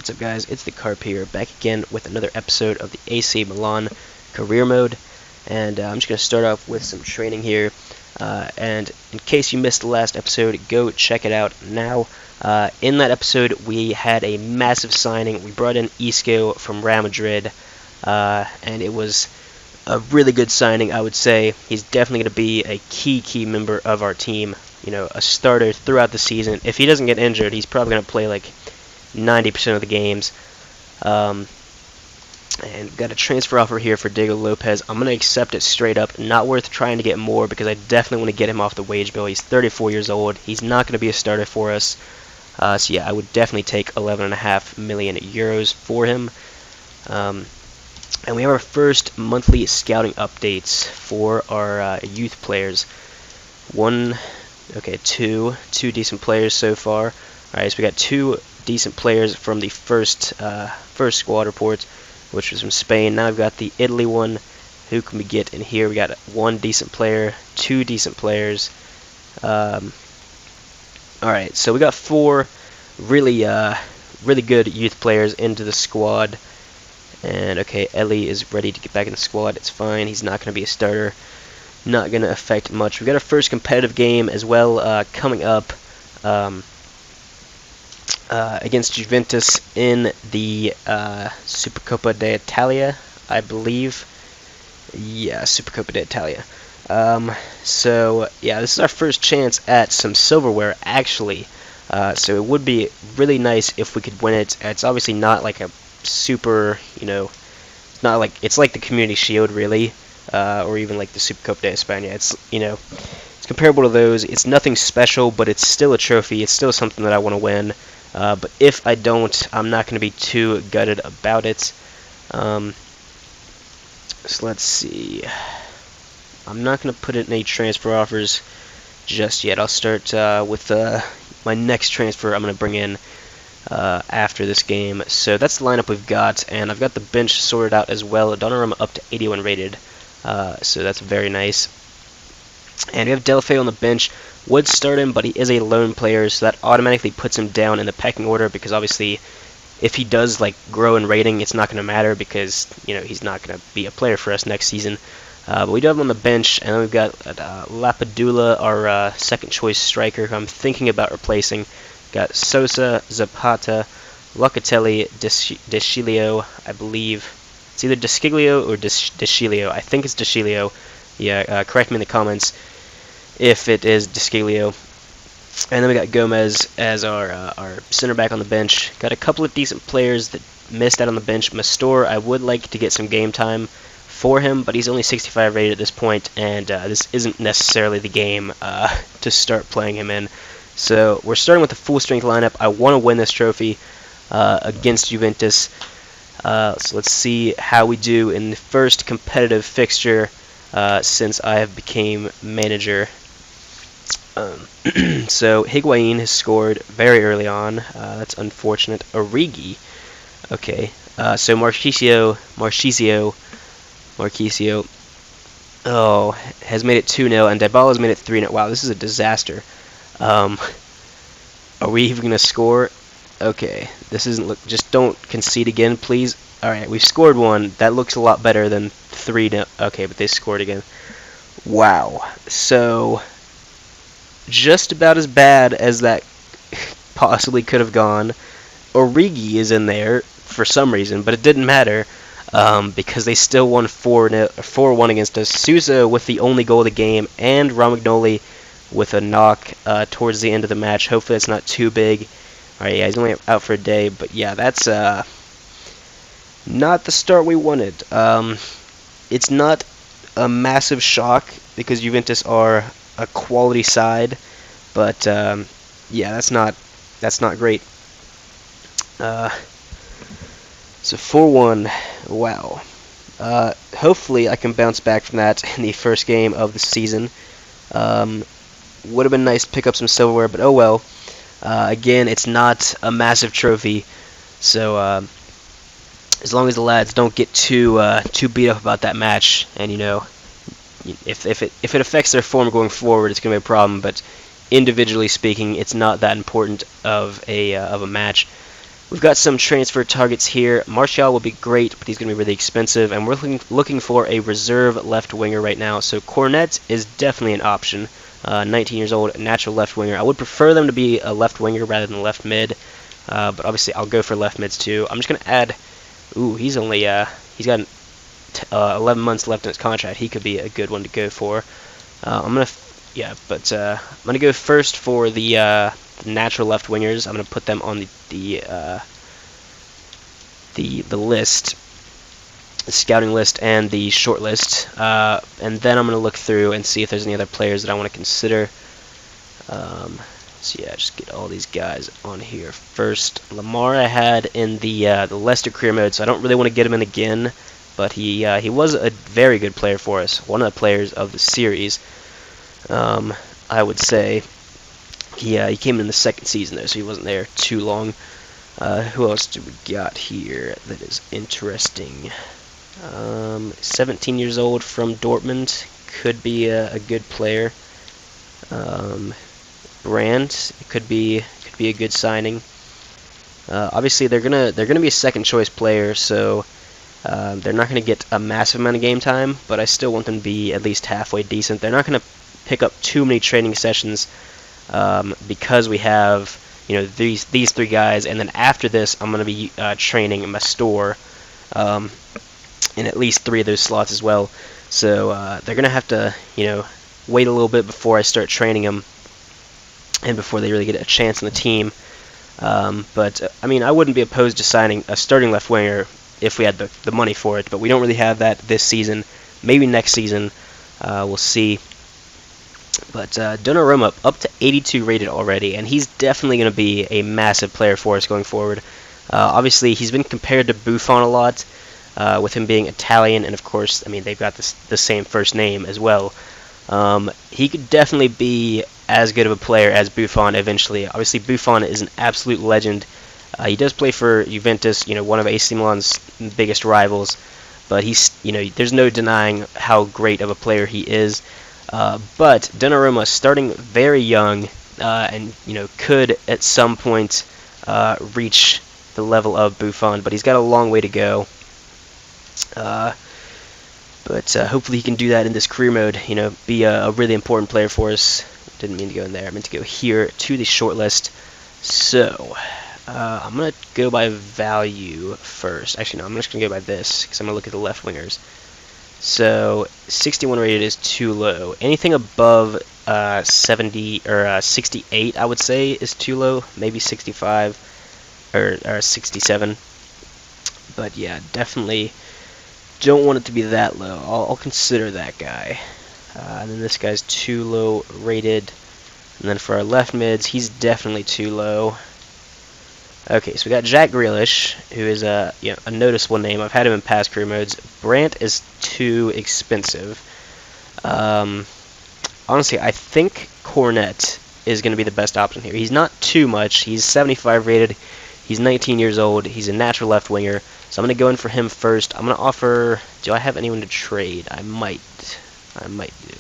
What's up, guys? It's the Carp here, back again with another episode of the AC Milan career mode. And I'm just going to start off with some training here. And in case you missed the last episode, go check it out now. In that episode, we had a massive signing. We brought in Isco from Real Madrid, and it was a really good signing, I would say. He's definitely going to be a key member of our team. You know, a starter throughout the season. If he doesn't get injured, he's probably going to play like 90% of the games. And we've got a transfer offer here for Diego Lopez. I'm going to accept it straight up. Not worth trying to get more because I definitely want to get him off the wage bill. He's 34 years old. He's not going to be a starter for us. So yeah, I would definitely take 11.5 million euros for him. And we have our first monthly scouting updates for our youth players. Two decent players so far. Alright, so we got two decent players from the first squad report, which was from Spain. Now I've got the Italy one. Who can we get in here? We got one decent player, two decent players. Alright, so we got four really good youth players into the squad. And okay, Ellie is ready to get back in the squad. It's fine. He's not going to be a starter. Not going to affect much. We've got our first competitive game as well coming up against Juventus in the Supercoppa d'Italia, I believe. Yeah, Supercoppa d'Italia. So, yeah, this is our first chance at some silverware, actually. So it would be really nice if we could win it. It's obviously not like a super, it's not like, it's like the Community Shield, really. Or even like the Supercopa de España. It's, it's comparable to those. It's nothing special, but it's still a trophy. It's still something that I want to win. But if I don't, I'm not going to be too gutted about it. So let's see. I'm not going to put in any transfer offers just yet. I'll start with my next transfer I'm going to bring in after this game. So that's the lineup we've got, and I've got the bench sorted out as well. Donnarumma up to 81 rated. So that's very nice. And we have Delafeu on the bench. Would start him, but he is a lone player, so that automatically puts him down in the pecking order, because obviously if he does like grow in rating, it's not going to matter, because he's not going to be a player for us next season. But we do have him on the bench, and then we've got Lapadula, our second choice striker, who I'm thinking about replacing. Got Sosa, Zapata, Locatelli, Deschilio, I believe. It's either Desciglio or Deschilio. I think it's Deschilio. Yeah, correct me in the comments if it is Desciglio. And then we got Gomez as our center back on the bench. Got a couple of decent players that missed out on the bench. Mastor, I would like to get some game time for him, but he's only 65 rated at this point, and this isn't necessarily the game to start playing him in. So we're starting with a full strength lineup. I want to win this trophy against Juventus. So let's see how we do in the first competitive fixture since I have became manager. So Higuain has scored very early on. That's unfortunate. Origi. Okay. So Marchisio. Oh, has made it 2-0, and Dybala's made it 3-0. Wow, this is a disaster. Are we even gonna score? Okay, this isn't look. Just don't concede again, please. All right, we've scored one. That looks a lot better than 3-0. Okay, but they scored again. Wow. So just about as bad as that possibly could have gone. Origi is in there for some reason, but it didn't matter because they still won 4-1 against us. Sousa with the only goal of the game, and Romagnoli with a knock towards the end of the match. Hopefully that's not too big. Alright, yeah, he's only out for a day, but yeah, that's not the start we wanted. It's not a massive shock because Juventus are a quality side, but yeah, that's not great. So 4-1, wow. Hopefully I can bounce back from that in the first game of the season. Would have been nice to pick up some silverware, but oh well. Again, it's not a massive trophy, so as long as the lads don't get too beat up about that match, and if it affects their form going forward, it's gonna be a problem. But individually speaking, it's not that important of a match. We've got some transfer targets here. Martial will be great, but he's going to be really expensive, and we're looking for a reserve left winger right now. So Cornet is definitely an option. 19 years old, natural left winger. I would prefer them to be a left winger rather than left mid, but obviously I'll go for left mids too. I'm just going to add. Ooh, he's got 11 months left in his contract. He could be a good one to go for. I'm gonna go first for the natural left wingers. I'm gonna put them on the list, the scouting list, and the short list, and then I'm gonna look through and see if there's any other players that I want to consider. So yeah, just get all these guys on here first. Lamar I had in the Leicester career mode, so I don't really want to get him in again. But he was a very good player for us, one of the players of the series. I would say he came in the second season though, so he wasn't there too long. Who else do we got here that is interesting? 17 years old from Dortmund, could be a good player. Brand could be a good signing. Obviously they're gonna be a second choice player, so they're not gonna get a massive amount of game time, but I still want them to be at least halfway decent. They're not gonna pick up too many training sessions because we have these three guys, and then after this I'm gonna be training Mastor in at least 3 of those slots as well. So they're gonna have to wait a little bit before I start training them and before they really get a chance in the team. But I mean, I wouldn't be opposed to signing a starting left winger if we had the money for it, but we don't really have that this season. Maybe next season, we'll see. But Donnarumma up to 82 rated already, and he's definitely going to be a massive player for us going forward. Obviously, he's been compared to Buffon a lot, with him being Italian, and of course, I mean, they've got the same first name as well. He could definitely be as good of a player as Buffon eventually. Obviously, Buffon is an absolute legend. He does play for Juventus, one of AC Milan's biggest rivals, but there's no denying how great of a player he is. But Donnarumma, starting very young, and could at some point reach the level of Buffon, but he's got a long way to go. But hopefully he can do that in this career mode, be a really important player for us. Didn't mean to go in there. I meant to go here to the short list. So, I'm going to go by value first. Actually, no, I'm just going to go by this, because I'm going to look at the left wingers. So, 61 rated is too low. Anything above 70 or 68, I would say, is too low. Maybe 65 or 67. But yeah, definitely don't want it to be that low. I'll consider that guy. And then this guy's too low rated. And then for our left mids, he's definitely too low. Okay, so we got Jack Grealish, who is a noticeable name. I've had him in past career modes. Brandt is too expensive. Honestly, I think Cornet is going to be the best option here. He's not too much. He's 75 rated. He's 19 years old. He's a natural left winger. So I'm going to go in for him first. I'm going to offer... Do I have anyone to trade? I might do.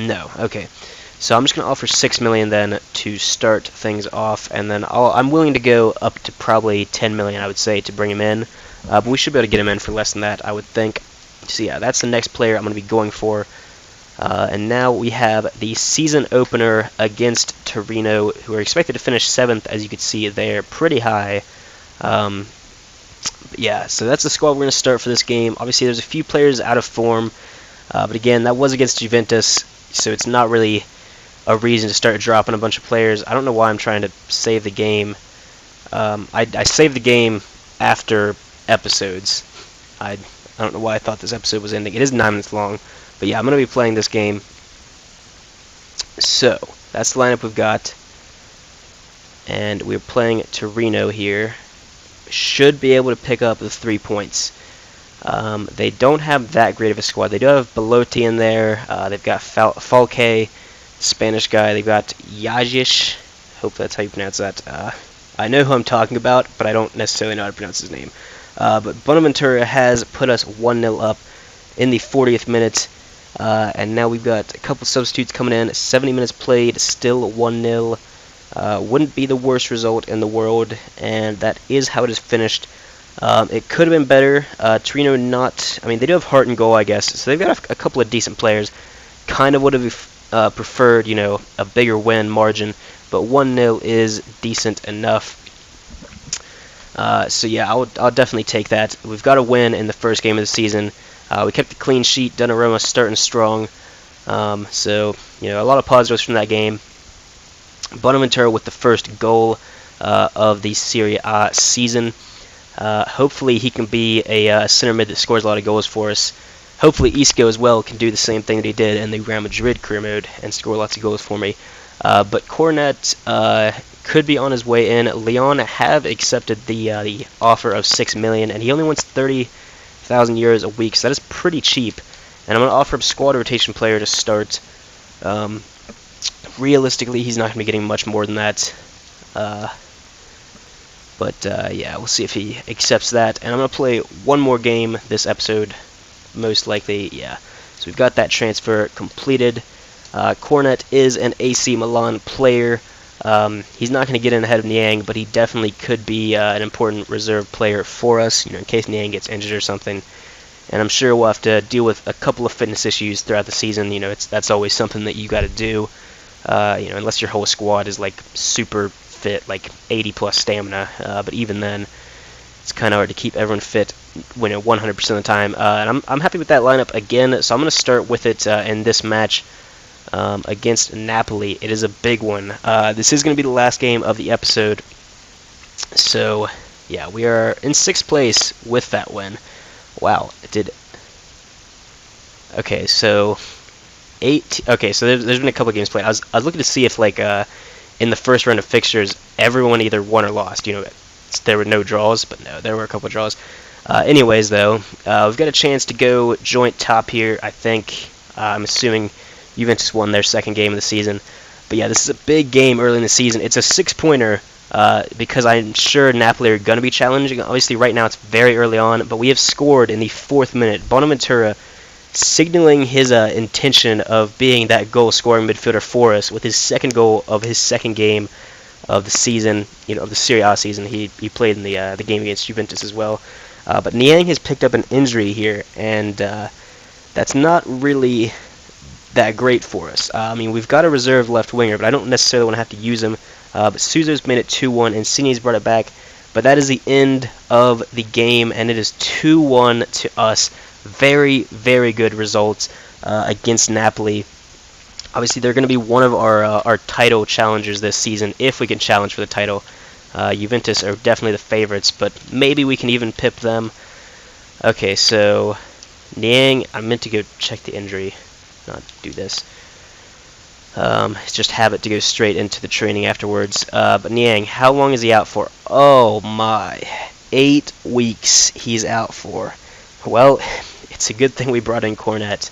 No. Okay. So I'm just going to offer 6 million then to start things off, and then I'm willing to go up to probably 10 million, I would say, to bring him in. But we should be able to get him in for less than that, I would think. So yeah, that's the next player I'm going to be going for. And now we have the season opener against Torino, who are expected to finish 7th, as you can see there, pretty high. Yeah, so that's the squad we're going to start for this game. Obviously, there's a few players out of form, but again, that was against Juventus, so it's not really a reason to start dropping a bunch of players. I don't know why I'm trying to save the game. I saved the game after episodes. I don't know why I thought this episode was ending. It is 9 minutes long, but yeah, I'm going to be playing this game. So, that's the lineup we've got, and we're playing Torino here. Should be able to pick up the 3 points. They don't have that great of a squad. They do have Belotti in there. They've got Falque, Spanish guy. They've got Yajic. Hope that's how you pronounce that. I know who I'm talking about, but I don't necessarily know how to pronounce his name. But Bonaventura has put us 1-0 up in the 40th minute. And now we've got a couple substitutes coming in. 70 minutes played, still 1-0. Wouldn't be the worst result in the world, and that is how it is finished. It could have been better. Torino I mean, they do have heart and goal, I guess, so they've got a couple of decent players. Kind of would have preferred, a bigger win margin, but 1-0 is decent enough. So yeah, I'll definitely take that. We've got a win in the first game of the season. We kept the clean sheet. Donnarumma starting strong. So a lot of positives from that game. Bonaventura with the first goal of the Serie A season. Hopefully he can be a center mid that scores a lot of goals for us. Hopefully Isco as well can do the same thing that he did in the Real Madrid career mode and score lots of goals for me. But Cornet could be on his way in. Lyon have accepted the offer of 6 million, and he only wants 30,000 euros a week, so that is pretty cheap. And I'm going to offer him squad rotation player to start. Realistically, he's not going to be getting much more than that. Yeah, we'll see if he accepts that. And I'm going to play one more game this episode, most likely. Yeah. So we've got that transfer completed. Cornet is an AC Milan player. He's not going to get in ahead of Niang, but he definitely could be an important reserve player for us, in case Niang gets injured or something. And I'm sure we'll have to deal with a couple of fitness issues throughout the season. That's always something that you got to do. Unless your whole squad is like super fit, like 80 plus stamina. But even then, it's kind of hard to keep everyone fit when 100% of the time. And I'm happy with that lineup again. So I'm going to start with it in this match against Napoli. It is a big one. This is going to be the last game of the episode. So yeah, we are in 6th place with that win. Wow, it did. Okay, so 8. Okay, so there's been a couple games played. I was looking to see if in the first round of fixtures everyone either won or lost. There were no draws, but no, there were a couple of draws. Anyways, though, we've got a chance to go joint top here. I think I'm assuming Juventus won their second game of the season. But yeah, this is a big game early in the season. It's a 6-pointer. Because I'm sure Napoli are going to be challenging. Obviously, right now it's very early on, but we have scored in the 4th minute. Bonaventura signaling his intention of being that goal-scoring midfielder for us with his second goal of his second game of the season, of the Serie A season. He played in the game against Juventus as well. But Niang has picked up an injury here, and that's not really that great for us. I mean, we've got a reserve left winger, but I don't necessarily want to have to use him. But Souza's made it 2-1, and Cini's brought it back. But that is the end of the game, and it is 2-1 to us. Very, very good results against Napoli. Obviously, they're going to be one of our title challengers this season, if we can challenge for the title. Juventus are definitely the favorites, but maybe we can even pip them. Okay, so Niang, I meant to go check the injury, not do this. It's just habit to go straight into the training afterwards. But Niang, how long is he out for? Oh my, 8 weeks he's out for. Well, it's a good thing we brought in Cornet.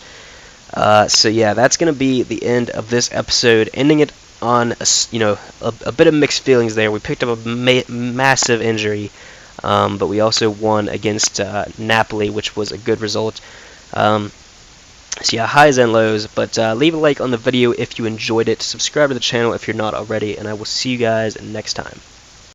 So yeah, that's gonna be the end of this episode. Ending it on a bit of mixed feelings there. We picked up a massive injury, but we also won against Napoli, which was a good result. So yeah, highs and lows, but leave a like on the video if you enjoyed it, subscribe to the channel if you're not already, and I will see you guys next time.